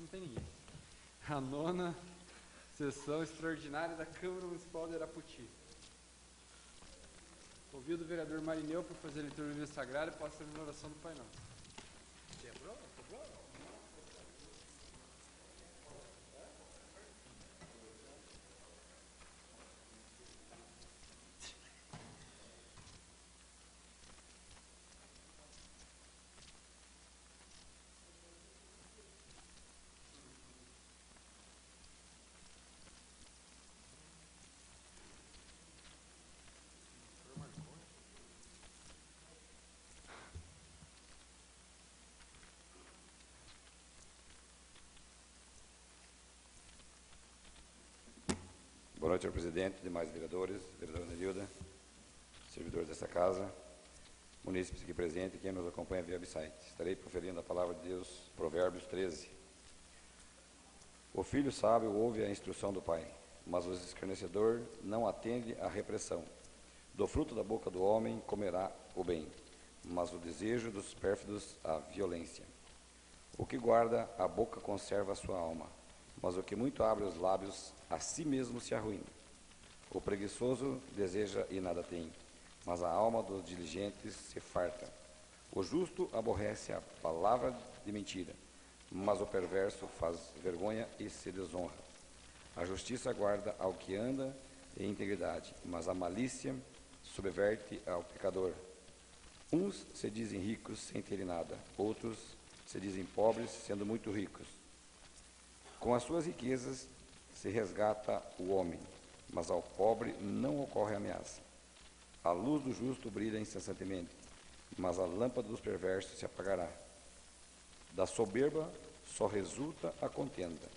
não tem ninguém. A 9ª sessão extraordinária da Câmara Municipal de Araputi. Convido o vereador Marineu para fazer a leitura do livro sagrado e passar a oração do Pai Nosso. Boa noite, senhor presidente, demais vereadores, vereadora Nerilda, servidores desta casa, munícipes aqui presentes e quem nos acompanha via website. Estarei proferindo a palavra de Deus, Provérbios 13. O filho sábio ouve a instrução do pai, mas o escarnecedor não atende à repressão. Do fruto da boca do homem comerá o bem, mas o desejo dos pérfidos a violência. O que guarda a boca conserva a sua alma, mas o que muito abre os lábios a si mesmo se arruína. O preguiçoso deseja e nada tem, mas a alma dos diligentes se farta. O justo aborrece a palavra de mentira, mas o perverso faz vergonha e se desonra. A justiça guarda ao que anda em integridade, mas a malícia subverte ao pecador. Uns se dizem ricos sem terem nada, outros se dizem pobres sendo muito ricos. Com as suas riquezas se resgata o homem, mas ao pobre não ocorre ameaça. A luz do justo brilha incessantemente, mas a lâmpada dos perversos se apagará. Da soberba só resulta a contenda,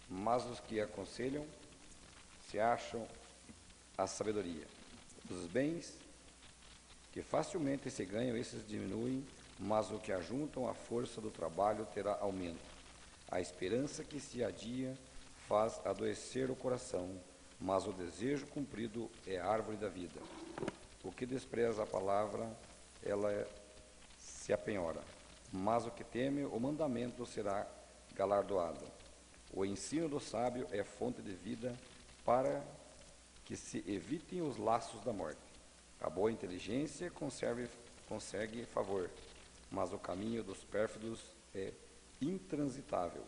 mas os que aconselham se acham a sabedoria. Os bens que facilmente se ganham, esses diminuem, mas o que ajuntam à força do trabalho terá aumento. A esperança que se adia faz adoecer o coração, mas o desejo cumprido é a árvore da vida. O que despreza a palavra, ela se apenhora, mas o que teme o mandamento será galardoado. O ensino do sábio é fonte de vida para que se evitem os laços da morte. A boa inteligência consegue favor, mas o caminho dos pérfidos é intransitável.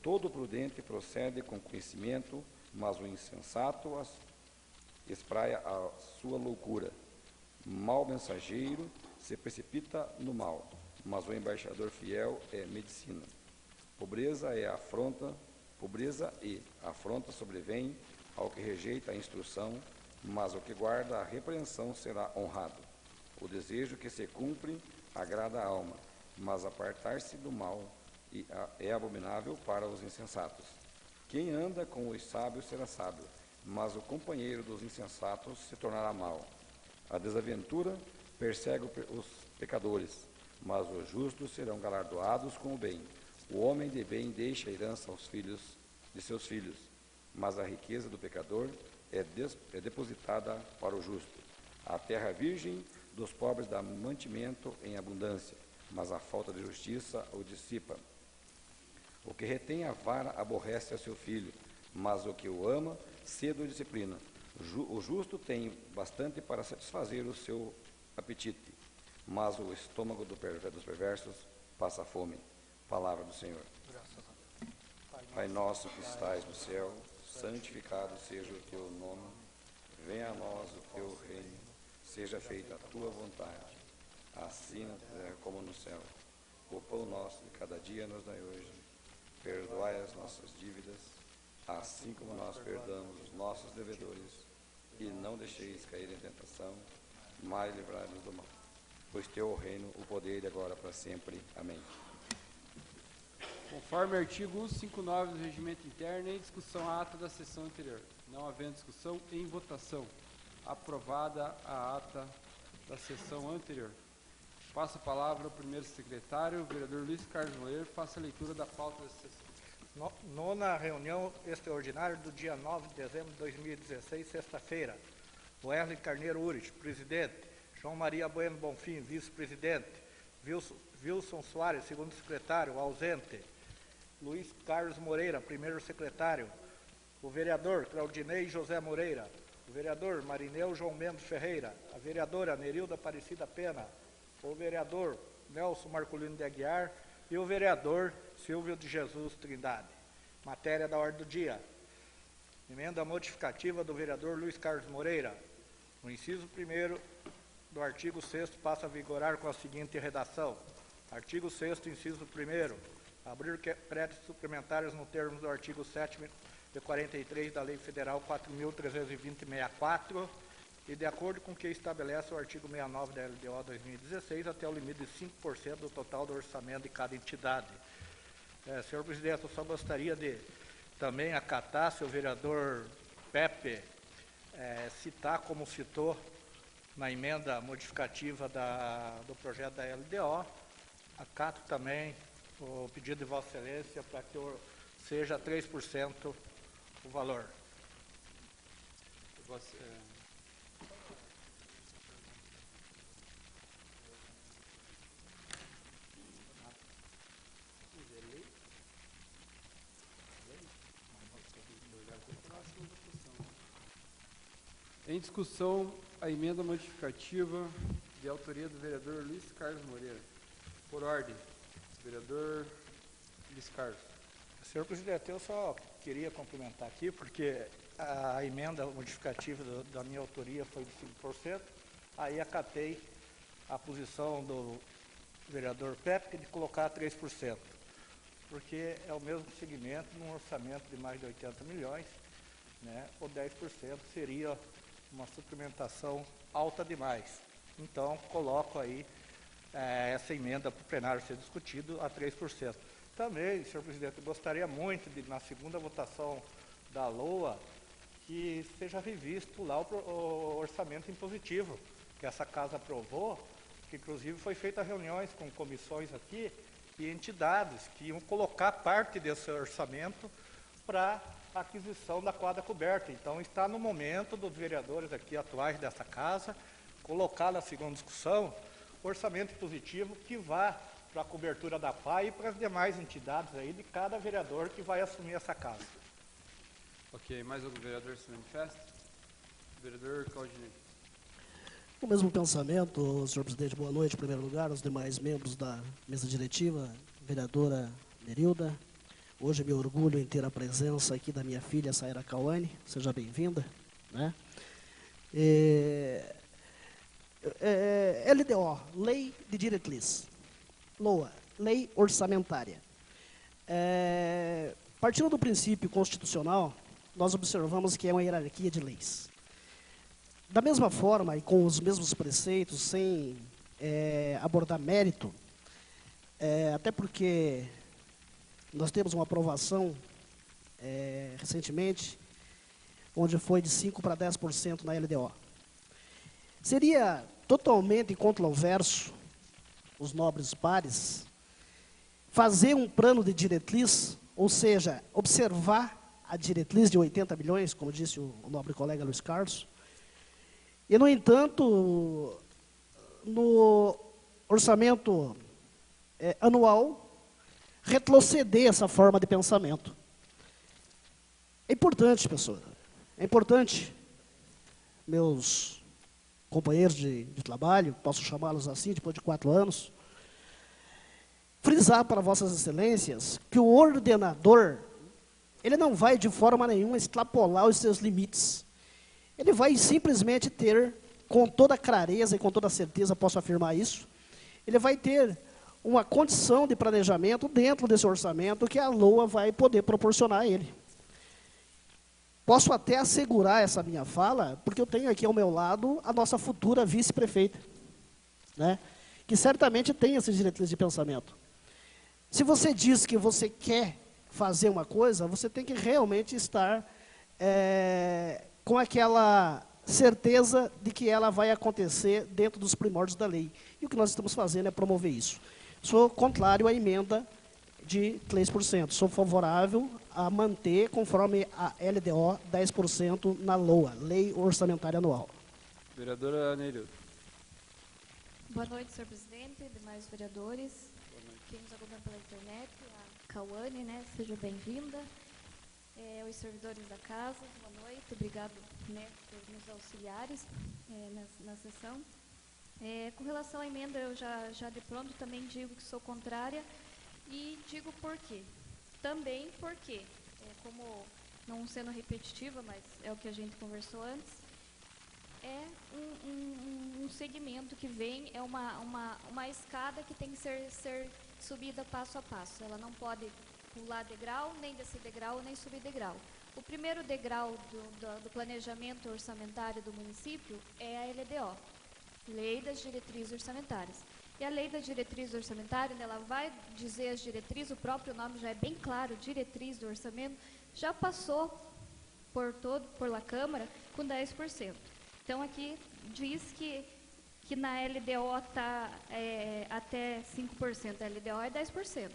Todo prudente procede com conhecimento, mas o insensato espraia a sua loucura. Mau mensageiro se precipita no mal, mas o embaixador fiel é medicina. Pobreza e afronta sobrevém ao que rejeita a instrução, mas o que guarda a repreensão será honrado. O desejo que se cumpre agrada a alma, mas apartar-se do mal é abominável para os insensatos. Quem anda com os sábios será sábio, mas o companheiro dos insensatos se tornará mau. A desaventura persegue os pecadores, mas os justos serão galardoados com o bem. O homem de bem deixa a herança aos filhos de seus filhos, mas a riqueza do pecador é depositada para o justo. A terra virgem dos pobres dá mantimento em abundância, mas a falta de justiça o dissipa. O que retém a vara aborrece a seu filho, mas o que o ama cedo o disciplina. O justo tem bastante para satisfazer o seu apetite, mas o estômago dos perversos passa fome. Palavra do Senhor. Pai nosso que estais no céu, santificado seja o teu nome, venha a nós o teu reino, seja feita a tua vontade, assim na terra como no céu. O pão nosso de cada dia nos dai hoje, perdoai as nossas dívidas, assim como nós perdoamos os nossos devedores, e não deixeis cair em tentação, mas livrai-nos do mal. Pois teu é o reino, o poder e agora para sempre. Amém. Conforme o artigo 159 do Regimento Interno, em discussão a ata da sessão anterior. Não havendo discussão, em votação. Aprovada a ata da sessão anterior. Passo a palavra ao primeiro secretário, o vereador Luiz Carlos Moreira, faça a leitura da pauta da sessão. Nona reunião extraordinária do dia 9 de dezembro de 2016, sexta-feira. Wesley Carneiro Urich, presidente. João Maria Bueno Bonfim, vice-presidente. Wilson Soares, segundo secretário, ausente. Luiz Carlos Moreira, primeiro secretário. O vereador Claudinei José Moreira. O vereador Marineu João Mendes Ferreira. A vereadora Nerilda Aparecida Pena. O vereador Nelson Marculino de Aguiar. E o vereador Silvio de Jesus Trindade. Matéria da ordem do dia. Emenda modificativa do vereador Luiz Carlos Moreira. O inciso 1º do artigo 6º passa a vigorar com a seguinte redação. Artigo 6º, inciso 1º. Abrir créditos suplementares no termos do artigo 7º e 43 da Lei Federal 4.320/64 e de acordo com o que estabelece o artigo 69 da LDO 2016 até o limite de 5% do total do orçamento de cada entidade. Senhor presidente, eu só gostaria de também acatar, se o vereador Pepe citar, como citou na emenda modificativa do projeto da LDO, acato também o pedido de Vossa Excelência para que seja 3% o valor. Em discussão, a emenda modificativa de autoria do vereador Luiz Carlos Moreira. Por ordem, vereador Luiz Carlos. Senhor presidente, eu só queria complementar aqui, porque a emenda modificativa da minha autoria foi de 5%, aí acatei a posição do vereador Pepe de colocar 3%, porque é o mesmo segmento num orçamento de mais de 80 milhões, né, o 10% seria uma suplementação alta demais. Então, coloco aí essa emenda para o plenário ser discutido a 3%. Também, senhor presidente, eu gostaria muito de, na segunda votação da LOA, que seja revisto lá o orçamento impositivo que essa casa aprovou, que inclusive foi feita reuniões com comissões aqui e entidades que iam colocar parte desse orçamento para a aquisição da quadra coberta. Então, está no momento dos vereadores aqui atuais dessa casa colocar na segunda discussão o orçamento positivo que vá para a cobertura da PAI e para as demais entidades aí de cada vereador que vai assumir essa casa. Ok, mais algum vereador se manifesta? Vereador Claudinei. O mesmo pensamento, senhor presidente, boa noite, em primeiro lugar, aos demais membros da mesa diretiva, vereadora Nerilda. Hoje me orgulho em ter a presença aqui da minha filha, Saira Cauane, seja bem-vinda, né? LDO, Lei de Diretriz. LOA, Lei Orçamentária. Partindo do princípio constitucional, nós observamos que é uma hierarquia de leis. Da mesma forma e com os mesmos preceitos, sem abordar mérito, até porque nós temos uma aprovação recentemente, onde foi de 5% para 10% na LDO. Seria totalmente controverso os nobres pares fazer um plano de diretriz, ou seja, observar a diretriz de 80 milhões, como disse o nobre colega Luiz Carlos, e, no entanto, no orçamento anual, retroceder essa forma de pensamento. É importante, pessoal, é importante, meus companheiros de trabalho, posso chamá-los assim, depois de 4 anos, frisar para vossas excelências que o ordenador, ele não vai de forma nenhuma extrapolar os seus limites. Ele vai simplesmente ter, com toda clareza e com toda certeza, posso afirmar isso, ele vai ter uma condição de planejamento dentro desse orçamento que a LOA vai poder proporcionar a ele. Posso até assegurar essa minha fala, porque eu tenho aqui ao meu lado a nossa futura vice-prefeita, né, que certamente tem essas diretrizes de pensamento. Se você diz que você quer fazer uma coisa, você tem que realmente estar com aquela certeza de que ela vai acontecer dentro dos primórdios da lei. E o que nós estamos fazendo é promover isso. Sou contrário à emenda de 3%. Sou favorável a manter, conforme a LDO, 10% na LOA, Lei Orçamentária Anual. Vereadora Nerilda. Boa noite, senhor presidente, demais vereadores, quem nos acompanha pela internet, a Cauane, né, seja bem-vinda, os servidores da casa, boa noite, obrigado, né, por nos auxiliares na sessão. Com relação à emenda, eu já de pronto também digo que sou contrária e digo por quê. Também porque, como não sendo repetitiva, mas é o que a gente conversou antes, é um segmento que vem, é uma escada que tem que ser subida passo a passo. Ela não pode pular degrau, nem descer degrau, nem subir degrau. O primeiro degrau do planejamento orçamentário do município é a LDO, Lei das Diretrizes Orçamentárias. E a Lei das Diretrizes Orçamentárias, ela vai dizer as diretrizes, o próprio nome já é bem claro, diretriz do orçamento, já passou pela Câmara com 10%. Então, aqui diz que na LDO está até 5%, a LDO é 10%.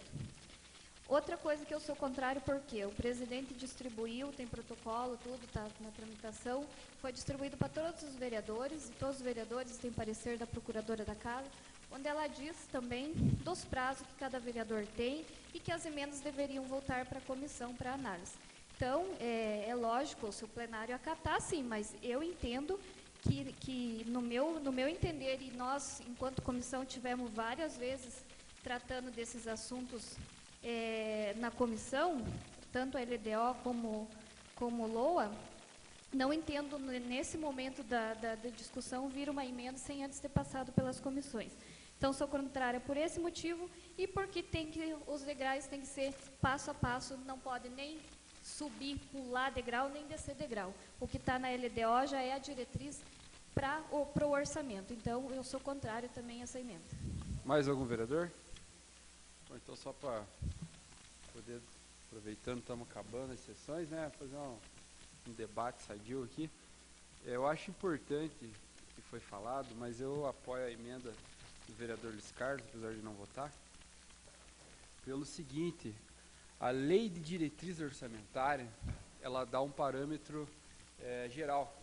Outra coisa que eu sou contrário, porque o presidente distribuiu, tem protocolo, tudo está na tramitação, foi distribuído para todos os vereadores, e todos os vereadores têm parecer da procuradora da casa, onde ela diz também dos prazos que cada vereador tem e que as emendas deveriam voltar para a comissão para análise. Então, é lógico, se o plenário acatar, sim, mas eu entendo que no meu entender, e nós, enquanto comissão, tivemos várias vezes tratando desses assuntos na comissão, tanto a LDO como LOA, não entendo nesse momento da discussão vir uma emenda sem antes ter passado pelas comissões. Então, sou contrária por esse motivo e porque os degraus têm que ser passo a passo, não pode nem subir, pular degrau, nem descer degrau. O que está na LDO já é a diretriz para o orçamento. Então, eu sou contrário também a essa emenda. Mais algum vereador? Bom, então, só para poder, aproveitando, estamos acabando as sessões, né, fazer um debate sadio aqui. Eu acho importante o que foi falado, mas eu apoio a emenda do vereador Luiz Carlos, apesar de não votar, pelo seguinte: a lei de diretriz orçamentária, ela dá um parâmetro geral.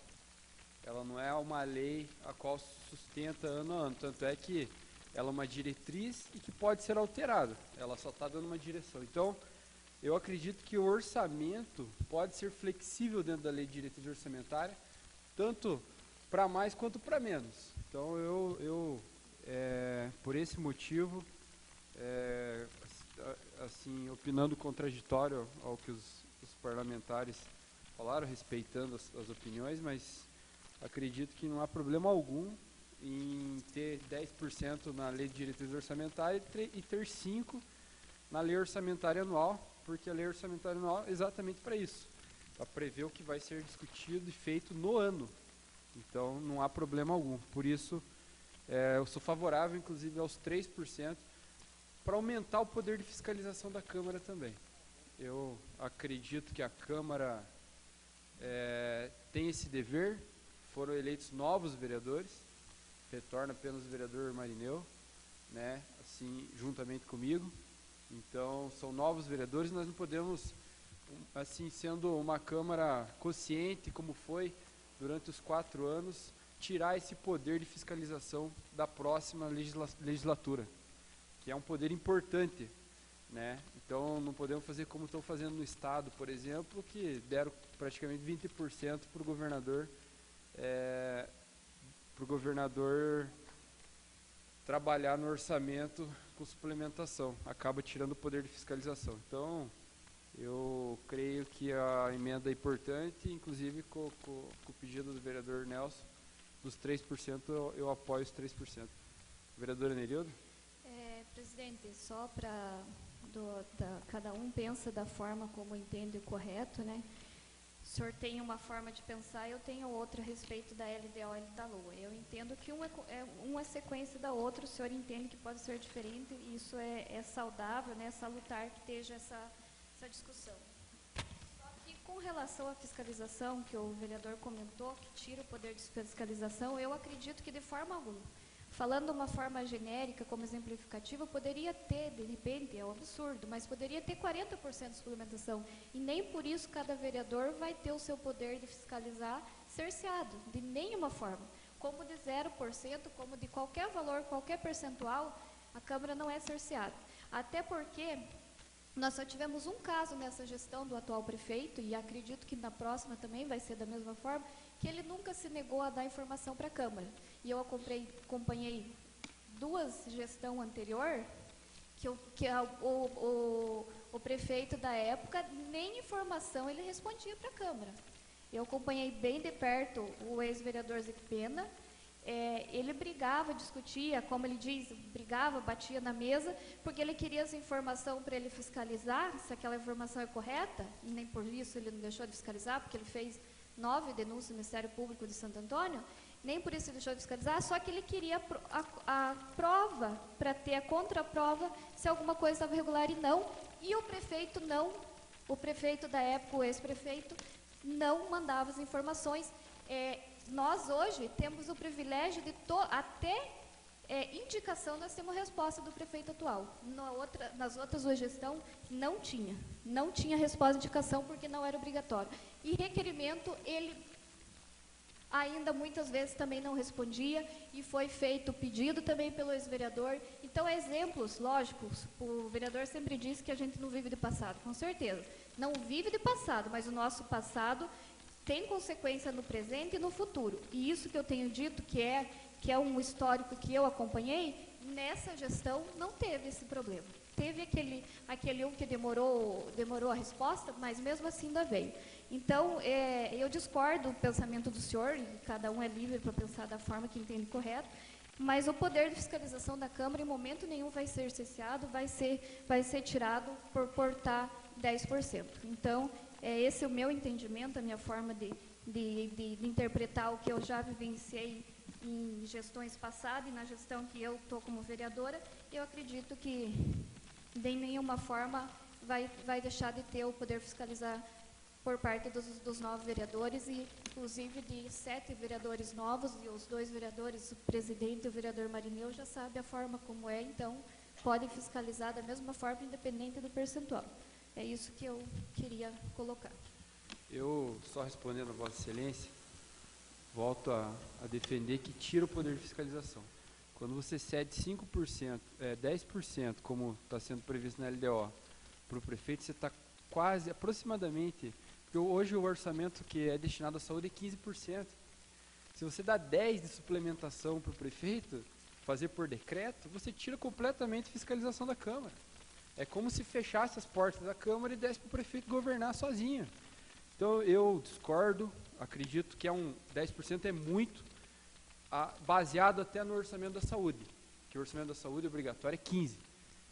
Ela não é uma lei a qual sustenta ano a ano, tanto é que ela é uma diretriz e que pode ser alterada, ela só está dando uma direção. Então, eu acredito que o orçamento pode ser flexível dentro da lei de diretriz orçamentária, tanto para mais quanto para menos. Então, eu por esse motivo, assim, opinando contraditório ao que os parlamentares falaram, respeitando as opiniões, mas acredito que não há problema algum em ter 10% na lei de diretriz orçamentária e ter 5% na lei orçamentária anual, porque a lei orçamentária anual é exatamente para isso, para prever o que vai ser discutido e feito no ano. Então, não há problema algum. Por isso, eu sou favorável, inclusive, aos 3%, para aumentar o poder de fiscalização da Câmara também. Eu acredito que a Câmara tem esse dever. Foram eleitos novos vereadores, retorna apenas o vereador Marineu, né, assim, juntamente comigo. Então, são novos vereadores, nós não podemos, assim, sendo uma Câmara consciente, como foi durante os 4 anos, tirar esse poder de fiscalização da próxima legislatura, que é um poder importante, né? Então, não podemos fazer como estão fazendo no Estado, por exemplo, que deram praticamente 20% para o governador trabalhar no orçamento com suplementação, acaba tirando o poder de fiscalização. Então, eu creio que a emenda é importante, inclusive com o pedido do vereador Nelson, dos 3%, eu apoio os 3%. Vereadora Nerildo? Presidente, só para cada um pensa da forma como entende correto, né? O senhor tem uma forma de pensar, eu tenho outra a respeito da LDO e da LOA. Eu entendo que uma sequência da outra, o senhor entende que pode ser diferente, e isso é saudável, né, salutar que esteja essa discussão. Só que com relação à fiscalização, que o vereador comentou, que tira o poder de fiscalização, eu acredito que de forma alguma. Falando de uma forma genérica, como exemplificativa, poderia ter, de repente, é um absurdo, mas poderia ter 40% de suplementação. E nem por isso cada vereador vai ter o seu poder de fiscalizar cerceado, de nenhuma forma. como de 0%, como de qualquer valor, qualquer percentual, a Câmara não é cerceada. Até porque nós só tivemos um caso nessa gestão do atual prefeito, e acredito que na próxima também vai ser da mesma forma, que ele nunca se negou a dar informação para a Câmara. E eu acompanhei duas gestões anteriores, o prefeito da época, nem informação ele respondia para a Câmara. Eu acompanhei bem de perto o ex-vereador Zico Pena. Ele brigava, discutia, como ele diz, brigava, batia na mesa, porque ele queria essa informação para ele fiscalizar, se aquela informação é correta, e nem por isso ele não deixou de fiscalizar, porque ele fez 9 denúncias no Ministério Público de Santo Antônio, nem por isso ele deixou de fiscalizar, só que ele queria a prova, para ter a contraprova, se alguma coisa estava irregular e não, e o prefeito não, o prefeito da época, o ex-prefeito, não mandava as informações. Nós hoje temos o privilégio de até indicação nós temos resposta do prefeito atual. Nas outras duas gestões não tinha resposta de indicação porque não era obrigatório. E requerimento ele ainda muitas vezes também não respondia e foi feito pedido também pelo ex-vereador. Então, exemplos lógicos, o vereador sempre disse que a gente não vive de passado, com certeza. Não vive de passado, mas o nosso passado tem consequência no presente e no futuro. E isso que eu tenho dito, que é um histórico que eu acompanhei, nessa gestão não teve esse problema. Teve aquele um que demorou a resposta, mas mesmo assim ainda veio. Então, eu discordo do pensamento do senhor, e cada um é livre para pensar da forma que entende correto, mas o poder de fiscalização da Câmara, em momento nenhum, vai ser cesseado, vai ser tirado por portar 10%. Então, esse é o meu entendimento, a minha forma de interpretar o que eu já vivenciei em gestões passadas e na gestão que eu estou como vereadora. Eu acredito que, de nenhuma forma, vai deixar de ter o poder fiscalizar por parte dos 9 vereadores, e inclusive de 7 vereadores novos, e os 2 vereadores, o presidente e o vereador Marineu, já sabem a forma como é, então podem fiscalizar da mesma forma, independente do percentual. É isso que eu queria colocar. Eu, só respondendo a Vossa Excelência, volto a defender que tira o poder de fiscalização. Quando você cede 5%, 10%, como está sendo previsto na LDO, para o prefeito, você está quase, aproximadamente, porque hoje o orçamento que é destinado à saúde é 15%. Se você dá 10% de suplementação para o prefeito, fazer por decreto, você tira completamente a fiscalização da Câmara. É como se fechasse as portas da Câmara e desse para o prefeito governar sozinho. Então, eu discordo, acredito que 10% é muito, baseado até no orçamento da saúde, que o orçamento da saúde obrigatório é 15%.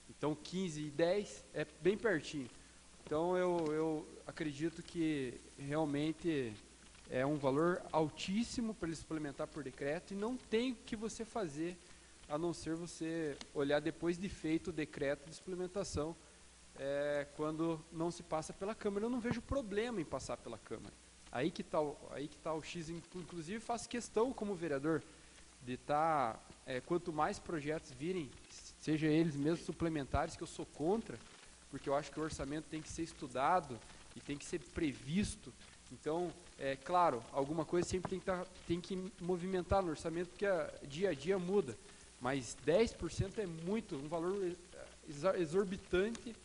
Então, 15 e 10 é bem pertinho. Então, eu acredito que realmente é um valor altíssimo para ele suplementar por decreto, e não tem o que você fazer, a não ser você olhar depois de feito o decreto de suplementação, quando não se passa pela Câmara. Eu não vejo problema em passar pela Câmara. Aí que tá o X. Inclusive, faço questão como vereador de estar, quanto mais projetos virem, seja eles mesmo suplementares, que eu sou contra, porque eu acho que o orçamento tem que ser estudado e tem que ser previsto. Então, claro, alguma coisa sempre tem que movimentar no orçamento, porque dia a dia muda, mas 10% é muito, um valor exorbitante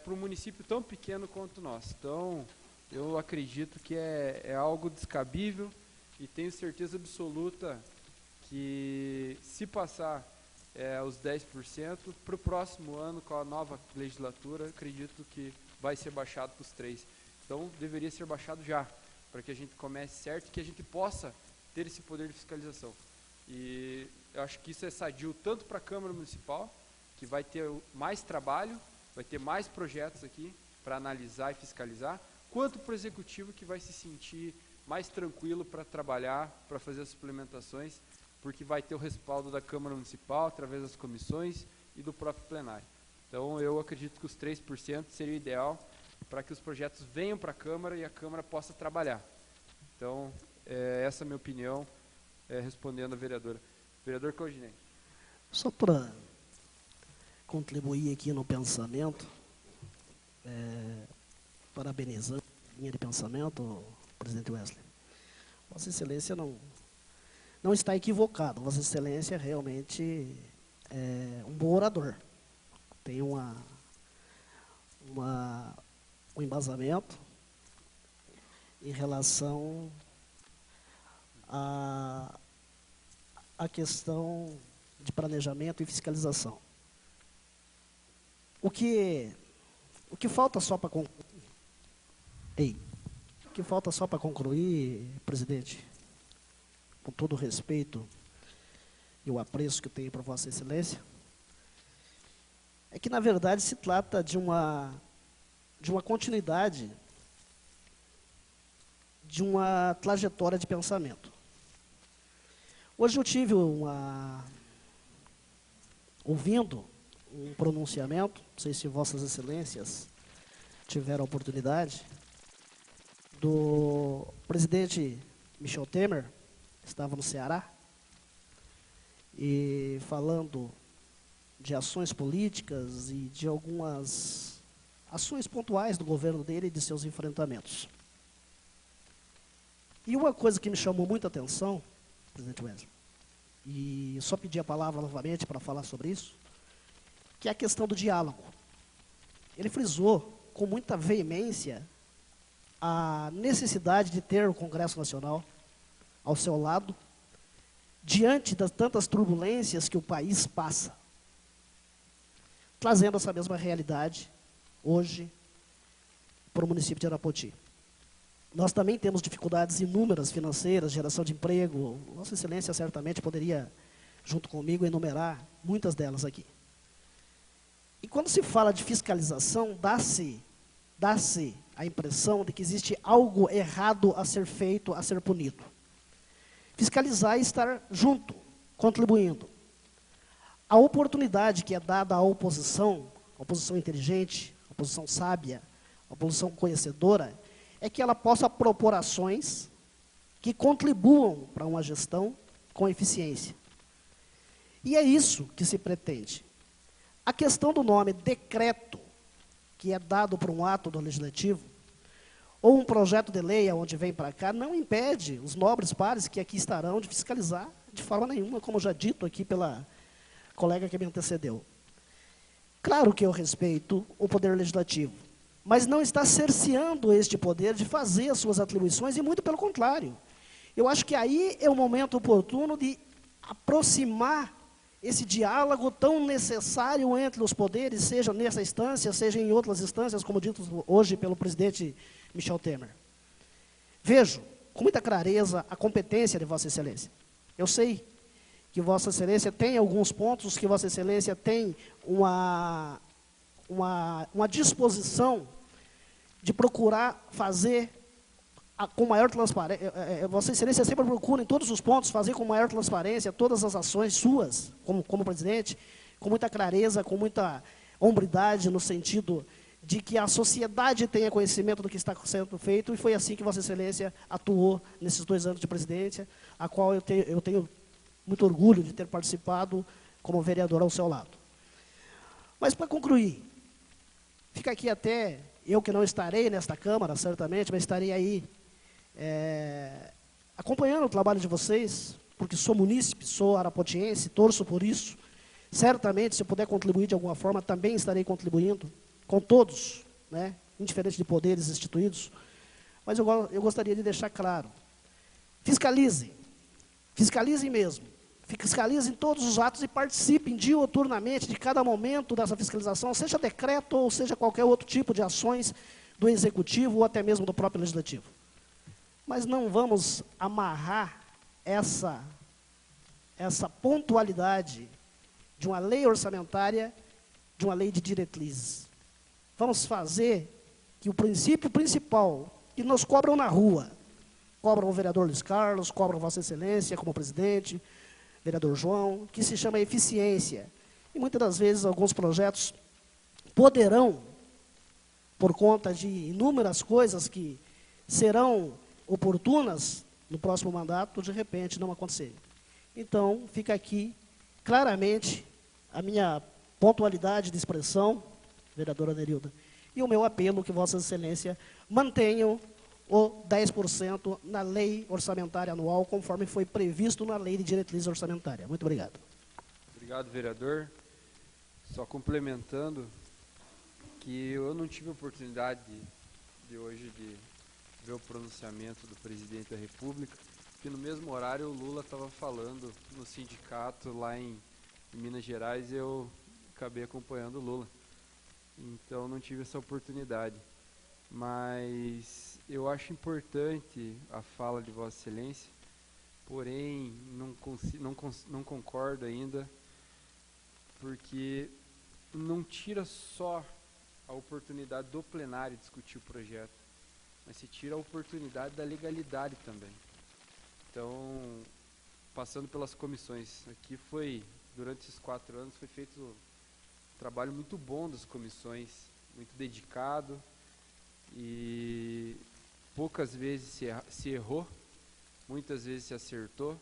para um município tão pequeno quanto nós. Então, eu acredito que é algo descabível, e tenho certeza absoluta que, se passar os 10%, para o próximo ano, com a nova legislatura, acredito que vai ser baixado para os 3%. Então, deveria ser baixado já, para que a gente comece certo e que a gente possa ter esse poder de fiscalização. E eu acho que isso é sadio tanto para a Câmara Municipal, que vai ter mais trabalho, vai ter mais projetos aqui para analisar e fiscalizar, quanto para o Executivo, que vai se sentir mais tranquilo para trabalhar, para fazer as suplementações, porque vai ter o respaldo da Câmara Municipal, através das comissões e do próprio plenário. Então, eu acredito que os 3% seria o ideal para que os projetos venham para a Câmara e a Câmara possa trabalhar. Então, essa é a minha opinião, respondendo à vereadora. Vereador Claudinei. Só para contribuir aqui no pensamento, parabenizando a linha de pensamento, presidente Wesley. Vossa Excelência não está equivocado. Vossa Excelência realmente é um bom orador. Tem um embasamento em relação à questão de planejamento e fiscalização. O que falta só para concluir, presidente, com todo o respeito e o apreço que eu tenho para Vossa Excelência, é que, na verdade, se trata de uma continuidade de uma trajetória de pensamento. Hoje eu tive ouvindo um pronunciamento, não sei se Vossas Excelências tiveram a oportunidade, do presidente Michel Temer, que estava no Ceará, e falando de ações políticas e de algumas ações pontuais do governo dele e de seus enfrentamentos. E uma coisa que me chamou muita atenção, presidente Wesley, e só pedi a palavra novamente para falar sobre isso, que é a questão do diálogo. Ele frisou com muita veemência a necessidade de ter o Congresso Nacional ao seu lado, diante das tantas turbulências que o país passa, trazendo essa mesma realidade, hoje, para o município de Arapoti. Nós também temos dificuldades inúmeras financeiras, geração de emprego. Vossa Excelência certamente poderia, junto comigo, enumerar muitas delas aqui. E quando se fala de fiscalização, dá-se a impressão de que existe algo errado a ser feito, a ser punido. Fiscalizar e estar junto, contribuindo. A oportunidade que é dada à oposição inteligente, a oposição sábia, a oposição conhecedora, é que ela possa propor ações que contribuam para uma gestão com eficiência. E é isso que se pretende. A questão do nome decreto, que é dado por um ato do Legislativo, ou um projeto de lei onde vem para cá, não impede os nobres pares que aqui estarão de fiscalizar de forma nenhuma, como já dito aqui pela colega que me antecedeu. Claro que eu respeito o Poder Legislativo, mas não está cerceando este poder de fazer as suas atribuições, e muito pelo contrário. Eu acho que aí é o momento oportuno de aproximar esse diálogo tão necessário entre os poderes, seja nessa instância, seja em outras instâncias, como dito hoje pelo presidente Michel Temer. Vejo com muita clareza a competência de Vossa Excelência. Eu sei que Vossa Excelência tem alguns pontos, que Vossa Excelência tem uma disposição de procurar fazer com maior transparência. Vossa Excelência sempre procura, em todos os pontos, fazer com maior transparência todas as ações suas, como presidente, com muita clareza, com muita hombridade, no sentido de que a sociedade tenha conhecimento do que está sendo feito, e foi assim que Vossa Excelência atuou nesses 2 anos de presidência, a qual eu tenho muito orgulho de ter participado como vereador ao seu lado. Mas, para concluir, fica aqui até, eu que não estarei nesta Câmara, certamente, mas estarei aí acompanhando o trabalho de vocês, porque sou munícipe, sou arapotiense, torço por isso. Certamente, se eu puder contribuir de alguma forma, também estarei contribuindo, com todos, né, indiferente de poderes instituídos. Mas eu gostaria de deixar claro, fiscalizem mesmo, fiscalizem todos os atos e participem diuturnamente de cada momento dessa fiscalização, seja decreto ou seja qualquer outro tipo de ações do Executivo ou até mesmo do próprio Legislativo. Mas não vamos amarrar essa pontualidade de uma lei orçamentária, de uma lei de diretrizes. Vamos fazer que o princípio principal que nos cobram na rua, cobram o vereador Luiz Carlos, cobram Vossa Excelência como presidente, vereador João, que se chama eficiência. E muitas das vezes alguns projetos poderão, por conta de inúmeras coisas que serão oportunas no próximo mandato, de repente não acontecerem. Então, fica aqui claramente a minha pontualidade de expressão, vereadora Nerilda, e o meu apelo que Vossa Excelência mantenham o 10% na lei orçamentária anual, conforme foi previsto na lei de diretriz orçamentária. Muito obrigado. Obrigado, vereador. Só complementando que eu não tive a oportunidade de hoje de ver o pronunciamento do presidente da República, porque no mesmo horário o Lula estava falando no sindicato lá em Minas Gerais e eu acabei acompanhando o Lula. Então não tive essa oportunidade. Mas eu acho importante a fala de Vossa Excelência, porém não concordo ainda, porque não tira só a oportunidade do plenário discutir o projeto, mas se tira a oportunidade da legalidade também. Então, passando pelas comissões, aqui foi, durante esses 4 anos, foi feito um trabalho muito bom das comissões, muito dedicado, e poucas vezes se errou, muitas vezes se acertou,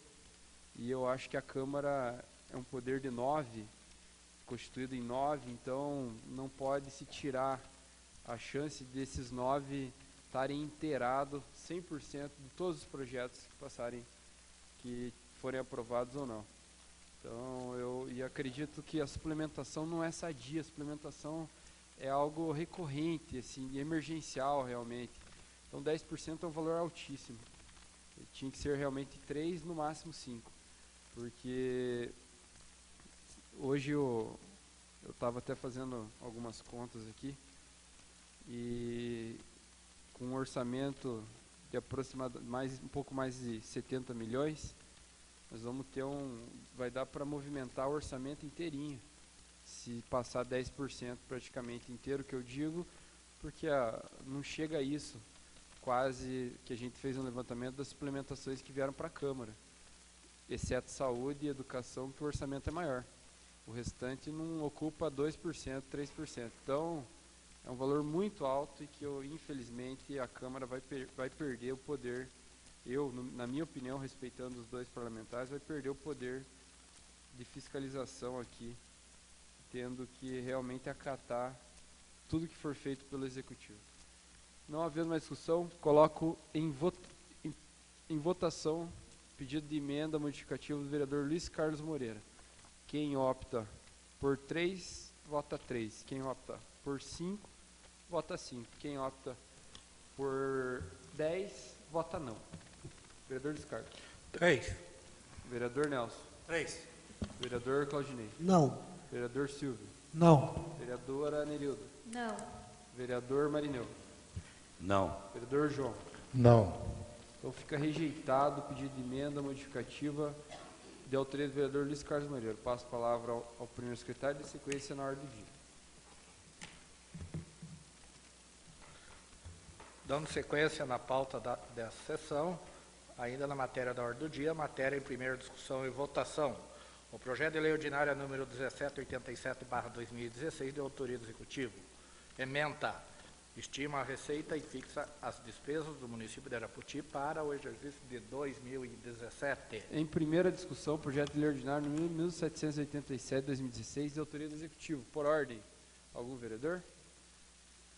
e eu acho que a Câmara é um poder de 9, constituído em 9, então não pode se tirar a chance desses 9 estarem inteirados 100% de todos os projetos que passarem, que forem aprovados ou não. Então eu acredito que a suplementação não é sadia, a suplementação é algo recorrente, assim, emergencial realmente. Então 10% é um valor altíssimo. Tinha que ser realmente 3, no máximo 5. Porque hoje eu estava até fazendo algumas contas aqui e com um orçamento de aproximadamente um pouco mais de 70 milhões, nós vamos ter vai dar para movimentar o orçamento inteirinho, se passar 10% praticamente inteiro, que eu digo, porque não chega a isso, quase que a gente fez um levantamento das suplementações que vieram para a Câmara, exceto saúde e educação, que o orçamento é maior. O restante não ocupa 2%, 3%. Então, é um valor muito alto e que, infelizmente, a Câmara vai perder o poder. Na minha opinião, respeitando os 2 parlamentares, vai perder o poder de fiscalização aqui, tendo que realmente acatar tudo que for feito pelo Executivo. Não havendo mais discussão, coloco em votação o pedido de emenda modificativa do vereador Luiz Carlos Moreira. Quem opta por 3, vota 3. Quem opta por 5, vota 5. Quem opta por 10, vota não. Vereador Descartes. 3. Vereador Nelson. 3. Vereador Claudinei. Não. Vereador Silvio. Não. Vereadora Nerilda. Não. Vereador Marineu. Não. Vereador João. Não. Então fica rejeitado o pedido de emenda modificativa de autoria do vereador Luiz Carlos Moreira. Passo a palavra ao primeiro secretário, de sequência na ordem do dia. Dando sequência na pauta dessa sessão, ainda na matéria da ordem do dia, matéria em primeira discussão e votação. O projeto de lei ordinária número 1787/2016, de autoria do Executivo. Ementa, estima a receita e fixa as despesas do município de Araputi para o exercício de 2017. Em primeira discussão, projeto de lei ordinário número 1787/2016, de autoria do Executivo. Por ordem, algum vereador?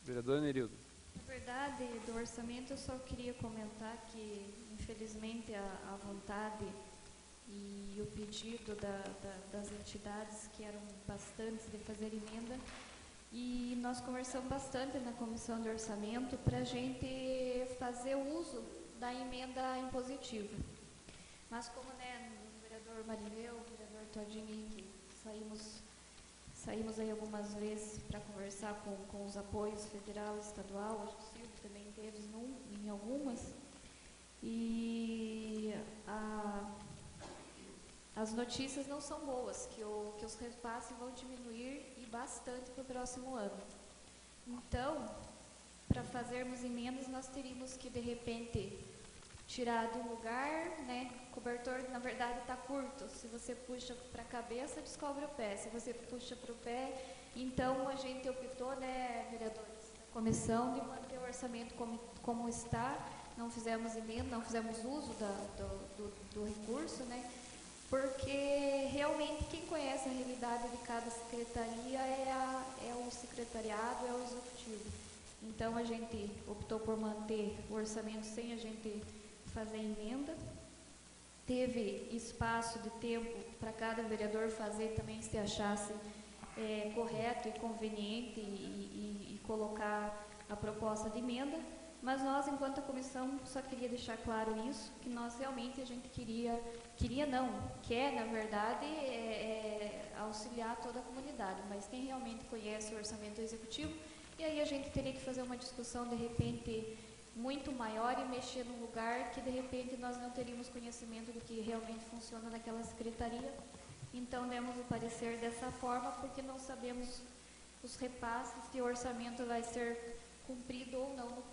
Vereador Nerildo. Na verdade, do orçamento, eu só queria comentar que, infelizmente, a vontade e o pedido das entidades, que eram bastantes, de fazer emenda, e nós conversamos bastante na comissão de orçamento para a gente fazer uso da emenda impositiva. Mas como, né, o vereador Marineu, o vereador Todinho, que saímos aí algumas vezes para conversar com os apoios federal e estadual, acho que o Silvio também teve em algumas, e as notícias não são boas, que os repasses vão diminuir e bastante para o próximo ano. Então, para fazermos emendas, nós teríamos que, de repente, tirar de um lugar, né? O cobertor, na verdade, está curto. Se você puxa para a cabeça, descobre o pé. Se você puxa para o pé, então a gente optou, né, vereadores, na comissão, de manter o orçamento como está. Não fizemos emenda, não fizemos uso do recurso, né? Porque realmente quem conhece a realidade de cada secretaria é o secretariado, é o executivo. Então, a gente optou por manter o orçamento sem a gente fazer emenda. Teve espaço de tempo para cada vereador fazer também se achasse correto e conveniente e colocar a proposta de emenda, mas nós, enquanto a comissão, só queria deixar claro isso, que nós realmente a gente quer, na verdade, auxiliar toda a comunidade, mas quem realmente conhece o orçamento executivo, e aí a gente teria que fazer uma discussão, de repente, muito maior e mexer num lugar que, de repente, nós não teríamos conhecimento do que realmente funciona naquela secretaria. Então, demos o parecer dessa forma, porque não sabemos os repasses, que o orçamento vai ser cumprido ou não no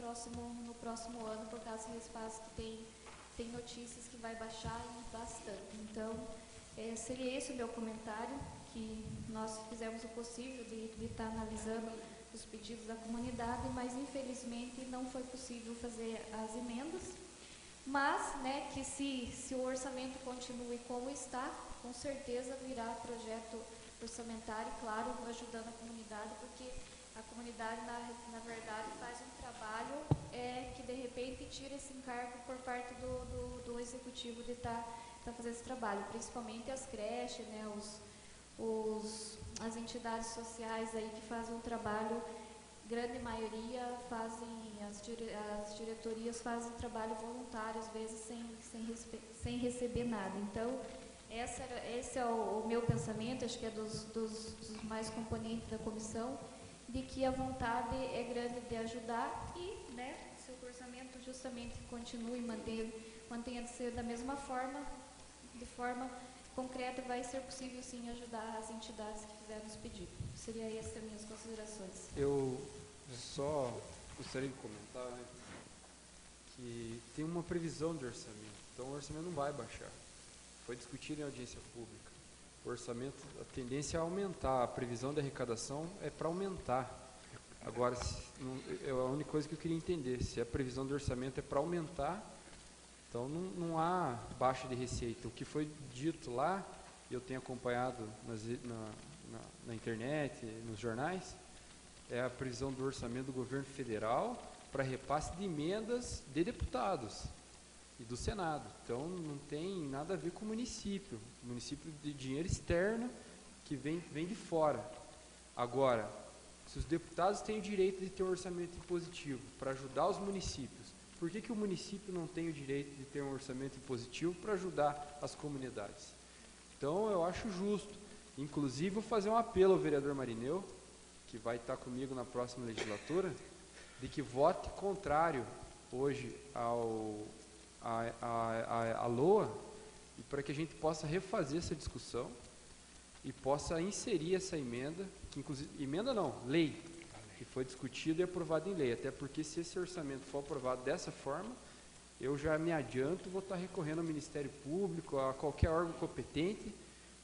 próximo ano, por causa desse repasse que tem notícias que vai baixar bastante. Então, seria esse o meu comentário, que nós fizemos o possível de estar analisando os pedidos da comunidade, mas infelizmente não foi possível fazer as emendas. Mas, né, que se o orçamento continue como está, com certeza virá projeto orçamentário, claro, ajudando a comunidade, porque a comunidade, na verdade, faz um trabalho que, de repente, tira esse encargo por parte do executivo de estar fazendo esse trabalho, principalmente as creches, né, as entidades sociais aí que fazem um trabalho, grande maioria as diretorias fazem trabalho voluntário, às vezes sem receber nada. Então, esse é o meu pensamento, acho que é dos mais componentes da comissão, de que a vontade é grande de ajudar e, né, se o orçamento justamente continue mantenha-se da mesma forma, de forma concreta, vai ser possível sim ajudar as entidades que fizeram os pedidos. Seria essas as minhas considerações. Eu só gostaria de comentar, né, que tem uma previsão de orçamento, então o orçamento não vai baixar. Foi discutido em audiência pública. O orçamento, a tendência é aumentar, a previsão de arrecadação é para aumentar. Agora, a única coisa que eu queria entender, se a previsão do orçamento é para aumentar, então não há baixa de receita. O que foi dito lá, eu tenho acompanhado na internet, nos jornais, é a previsão do orçamento do governo federal para repasse de emendas de deputados e do Senado. Então, não tem nada a ver com o município. O município de dinheiro externo que vem de fora. Agora, se os deputados têm o direito de ter um orçamento impositivo para ajudar os municípios, por que o município não tem o direito de ter um orçamento impositivo para ajudar as comunidades? Então, eu acho justo. Inclusive, vou fazer um apelo ao vereador Marineu, que vai estar comigo na próxima legislatura, de que vote contrário hoje a LOA, e para que a gente possa refazer essa discussão e possa inserir essa emenda, que inclusive, emenda não, lei, que foi discutida e aprovada em lei, até porque se esse orçamento for aprovado dessa forma, eu já me adianto, vou estar recorrendo ao Ministério Público, a qualquer órgão competente,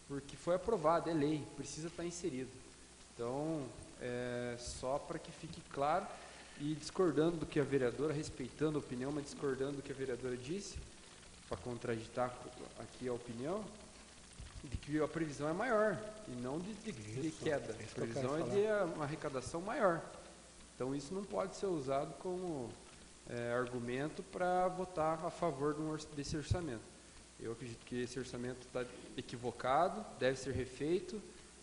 porque foi aprovado, é lei, precisa estar inserido. Então, só para que fique claro, e discordando do que a vereadora, respeitando a opinião, mas discordando do que a vereadora disse, para contraditar aqui a opinião, de que a previsão é maior, e não de queda. A previsão é de uma arrecadação maior. Então, isso não pode ser usado como argumento para votar a favor desse orçamento. Eu acredito que esse orçamento está equivocado, deve ser refeito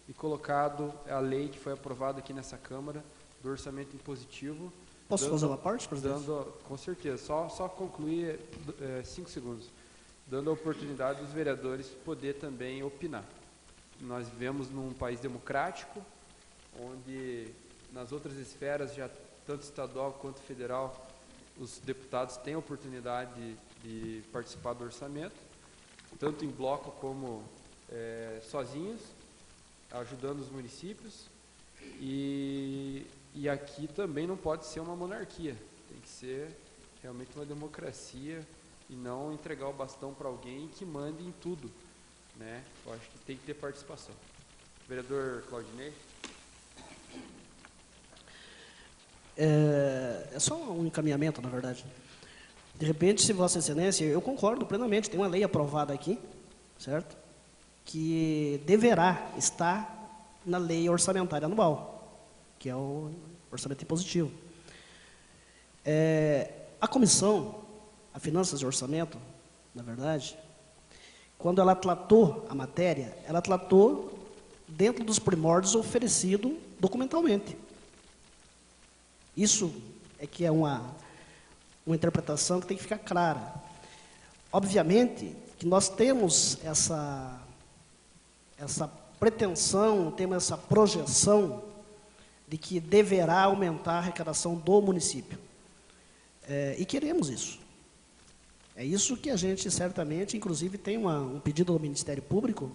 e colocado a lei que foi aprovada aqui nessa Câmara do orçamento impositivo. Posso fazer uma parte, presidente? Com certeza, só concluir 5 segundos. Dando a oportunidade dos vereadores poder também opinar. Nós vivemos num país democrático, onde nas outras esferas, já tanto estadual quanto federal, os deputados têm a oportunidade de participar do orçamento, tanto em bloco como sozinhos, ajudando os municípios, e aqui também não pode ser uma monarquia, tem que ser realmente uma democracia e não entregar o bastão para alguém que mande em tudo, né? Eu acho que tem que ter participação. Vereador Claudinei. É só um encaminhamento, na verdade. De repente, se Vossa Excelência, eu concordo plenamente, tem uma lei aprovada aqui, certo? Que deverá estar na lei orçamentária anual, que é o orçamento impositivo. A comissão, a Finanças e Orçamento, na verdade, quando ela tratou a matéria, ela tratou dentro dos primórdios oferecido documentalmente. Isso é que é uma interpretação que tem que ficar clara. Obviamente que nós temos essa pretensão, temos essa projeção de que deverá aumentar a arrecadação do município. E queremos isso. É isso que a gente certamente, inclusive, tem um pedido do Ministério Público,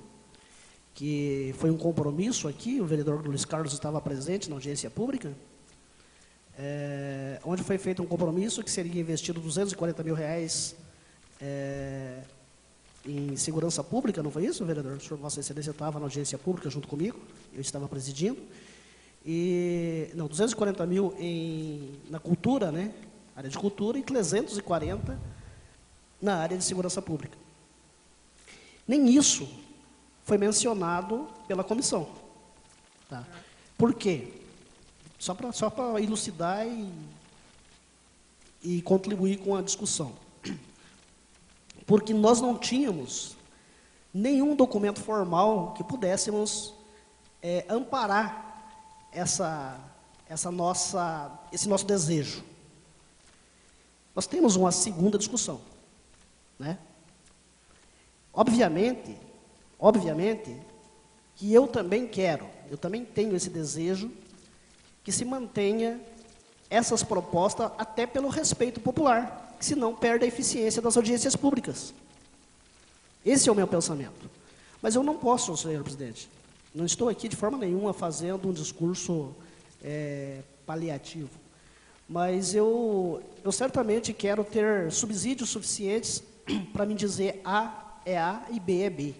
que foi um compromisso aqui, o vereador Luiz Carlos estava presente na audiência pública, onde foi feito um compromisso que seria investido R$240 mil em segurança pública, não foi isso, vereador? O senhor, Vossa Excelência, estava na audiência pública junto comigo, eu estava presidindo, não, 240 mil na cultura, né, área de cultura, e 340 na área de segurança pública. Nem isso foi mencionado pela comissão. Tá? Por quê? Só para elucidar e contribuir com a discussão. Porque nós não tínhamos nenhum documento formal que pudéssemos amparar esse nosso desejo. Nós temos uma segunda discussão, né? Obviamente que eu também tenho esse desejo que se mantenha essas propostas até pelo respeito popular, que senão perde a eficiência das audiências públicas. Esse é o meu pensamento. Mas eu não posso, senhor presidente, não estou aqui de forma nenhuma fazendo um discurso paliativo, mas eu certamente quero ter subsídios suficientes para me dizer A é A e B é B.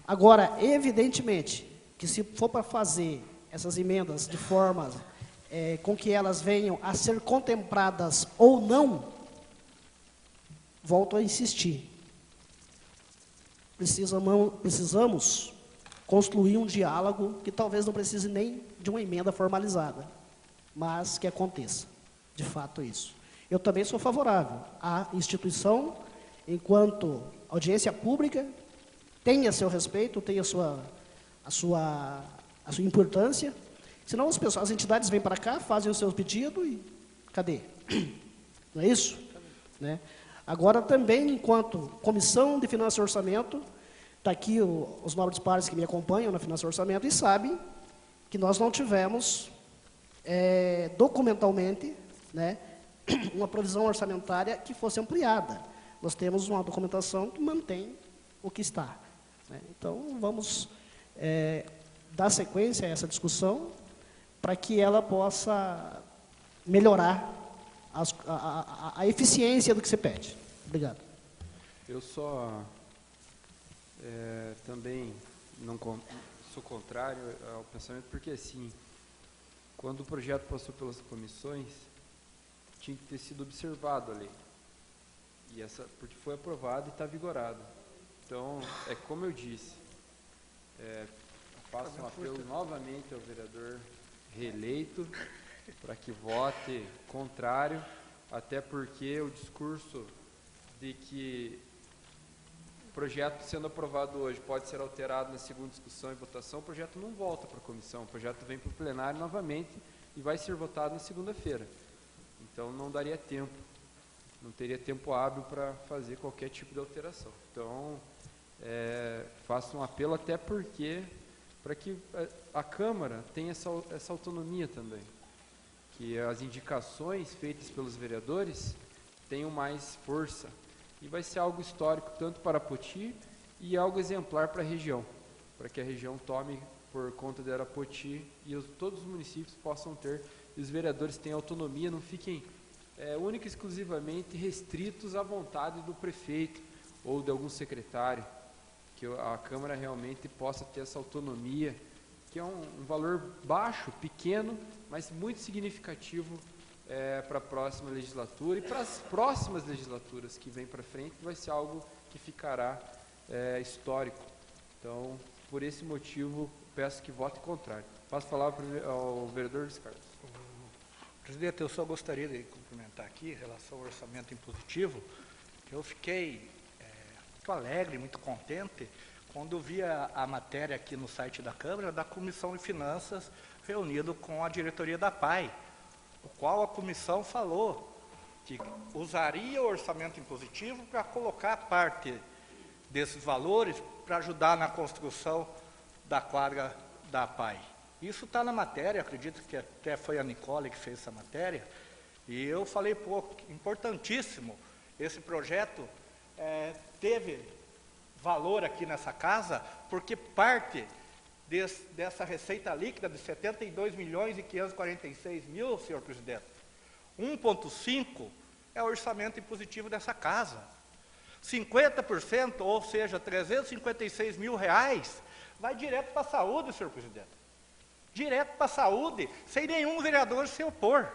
Agora, evidentemente, que se for para fazer essas emendas de forma com que elas venham a ser contempladas ou não, volto a insistir, precisamos construir um diálogo que talvez não precise nem de uma emenda formalizada, mas que aconteça, de fato, isso. Eu também sou favorável à instituição, enquanto audiência pública, tenha seu respeito, tenha a sua importância, senão as entidades vêm para cá, fazem o seu pedido e cadê? Não é isso? Né? Agora, também, enquanto Comissão de Finanças e Orçamento, está aqui os nobres pares que me acompanham na Finanças e Orçamento e sabem que nós não tivemos documentalmente, né, uma provisão orçamentária que fosse ampliada. Nós temos uma documentação que mantém o que está. Né? Então, vamos dar sequência a essa discussão para que ela possa melhorar a eficiência do que se pede. Obrigado. Eu também não sou contrário ao pensamento, porque assim, quando o projeto passou pelas comissões, tinha que ter sido observado a lei. Porque foi aprovado e está vigorado. Então, como eu disse, faço um apelo novamente ao vereador reeleito para que vote contrário, até porque o discurso de que o projeto sendo aprovado hoje pode ser alterado na segunda discussão e votação, o projeto não volta para a comissão, o projeto vem para o plenário novamente e vai ser votado na segunda-feira. Então, não daria tempo, não teria tempo hábil para fazer qualquer tipo de alteração. Então, faço um apelo até porque, para que a Câmara tenha essa autonomia também, que as indicações feitas pelos vereadores tenham mais força. E vai ser algo histórico tanto para Poti e algo exemplar para a região, para que a região tome por conta de Arapoti e todos os municípios possam ter, e os vereadores tenham autonomia, não fiquem única e exclusivamente restritos à vontade do prefeito ou de algum secretário, que a Câmara realmente possa ter essa autonomia, que é um valor baixo, pequeno, mas muito significativo para a próxima legislatura e para as próximas legislaturas que vêm para frente, vai ser algo que ficará histórico. Então, por esse motivo, peço que vote contrário. Passo a palavra ao vereador Luiz Carlos. Presidente, eu só gostaria de cumprimentar aqui em relação ao orçamento impositivo, que eu fiquei muito alegre, muito contente, quando vi a matéria aqui no site da Câmara, da Comissão de Finanças, reunido com a diretoria da PAI, o qual a comissão falou que usaria o orçamento impositivo para colocar parte desses valores para ajudar na construção da quadra da PAI. Isso está na matéria, acredito que até foi a Nicole que fez essa matéria, e eu falei, pô, importantíssimo, esse projeto teve valor aqui nessa casa, porque parte dessa receita líquida de 72 milhões e 546 mil, senhor presidente, 1,5 é o orçamento impositivo dessa casa. 50%, ou seja, 356 mil reais, vai direto para a saúde, senhor presidente. Direto para a saúde, sem nenhum vereador se opor,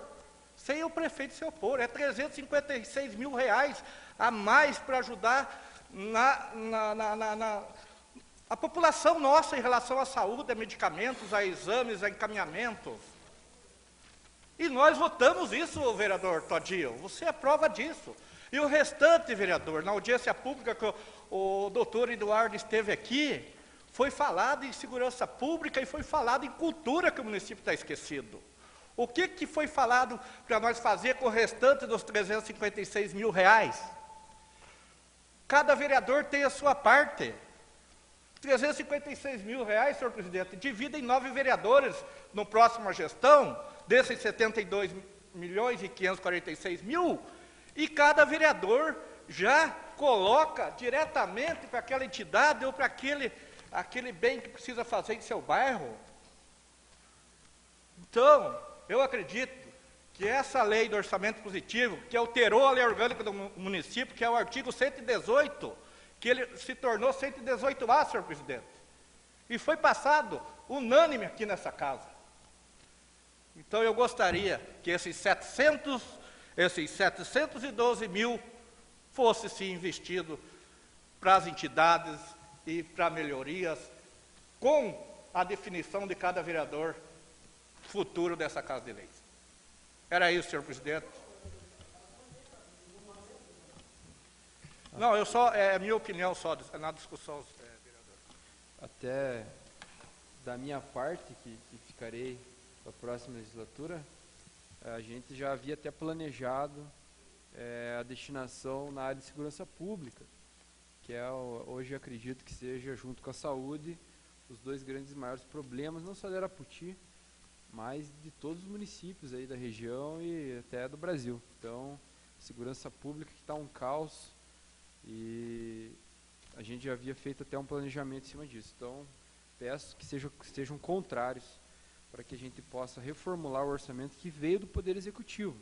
sem o prefeito se opor. É 356 mil reais a mais para ajudar a população nossa em relação à saúde, a medicamentos, a exames, a encaminhamentos. E nós votamos isso, vereador Todinho, você é prova disso. E o restante, vereador, na audiência pública que o doutor Eduardo esteve aqui, foi falado em segurança pública e foi falado em cultura, que o município está esquecido. O que foi falado para nós fazer com o restante dos 356 mil reais? Cada vereador tem a sua parte. 356 mil reais, senhor presidente, divida em 9 vereadores no próxima gestão, desses 72 milhões e 546 mil, e cada vereador já coloca diretamente para aquela entidade ou para aquele bem que precisa fazer em seu bairro. Então, eu acredito que essa lei do orçamento positivo, que alterou a lei orgânica do município, que é o artigo 118, que ele se tornou 118A, senhor presidente, e foi passado unânime aqui nessa casa. Então, eu gostaria que esses 712 mil fosse sim investido para as entidades e para melhorias, com a definição de cada vereador futuro dessa Casa de Leis. Era isso, senhor presidente. Não, é minha opinião só, na discussão, vereador. Até da minha parte, que ficarei para a próxima legislatura, a gente já havia até planejado a destinação na área de segurança pública, que hoje acredito que seja, junto com a saúde, os dois grandes maiores problemas, não só de Araputi, mas de todos os municípios aí da região e até do Brasil. Então, segurança pública que está um caos, e a gente já havia feito até um planejamento em cima disso. Então, peço que sejam contrários, para que a gente possa reformular o orçamento que veio do Poder Executivo,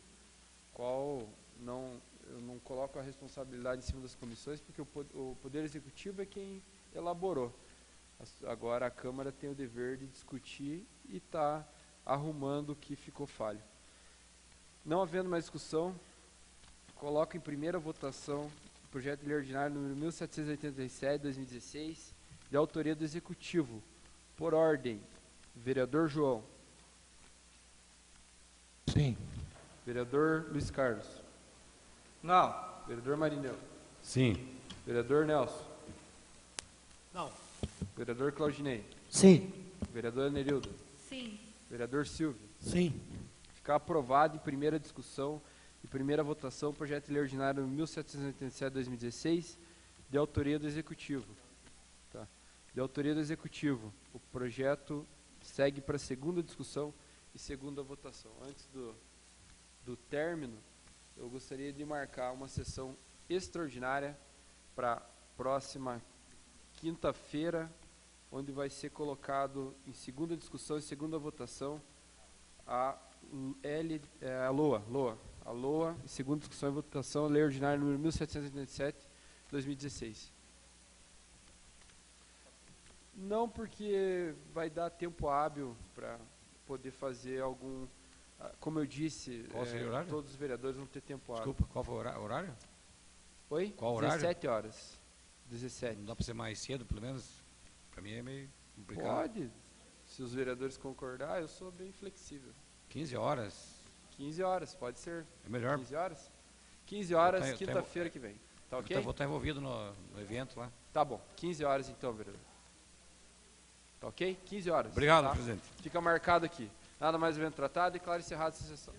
qual eu não coloco a responsabilidade em cima das comissões, porque o Poder Executivo é quem elaborou. Agora a Câmara tem o dever de discutir e está arrumando o que ficou falho. Não havendo mais discussão, coloco em primeira votação o projeto de lei ordinário número 1787/2016, de autoria do Executivo. Por ordem, vereador João. Sim. Vereador Luiz Carlos. Não. Vereador Marineu. Sim. Vereador Nelson. Não. Vereador Claudinei. Sim. Vereador Nerildo. Sim. Vereador Silvio. Sim. Ficar aprovado em primeira discussão e primeira votação o projeto de lei ordinário 1787/2016, de autoria do Executivo. Tá. De autoria do Executivo, o projeto segue para segunda discussão e segunda votação. Antes do término, eu gostaria de marcar uma sessão extraordinária para próxima quinta-feira, onde vai ser colocado em segunda discussão e segunda votação a LOA, em segunda discussão e votação, a lei ordinária número 1787/2016. Não, porque vai dar tempo hábil para poder fazer algum... Como eu disse, Qual seria o horário? todos os vereadores vão ter tempo hábil. Desculpa, qual foi o horário? Oi? Qual horário? 17 horas. 17. Não dá para ser mais cedo, pelo menos? Para mim é meio complicado. Pode. Se os vereadores concordar, eu sou bem flexível. 15 horas, 15 horas, pode ser. É melhor. 15 horas? 15 horas, Eu tenho- quinta-feira que vem. Tá ok? Eu vou estar envolvido no evento lá. Tá bom, 15 horas então, vereador. Tá ok? 15 horas. Obrigado, tá? presidente. Fica marcado aqui. Nada mais evento tratado, declaro encerrada essa sessão.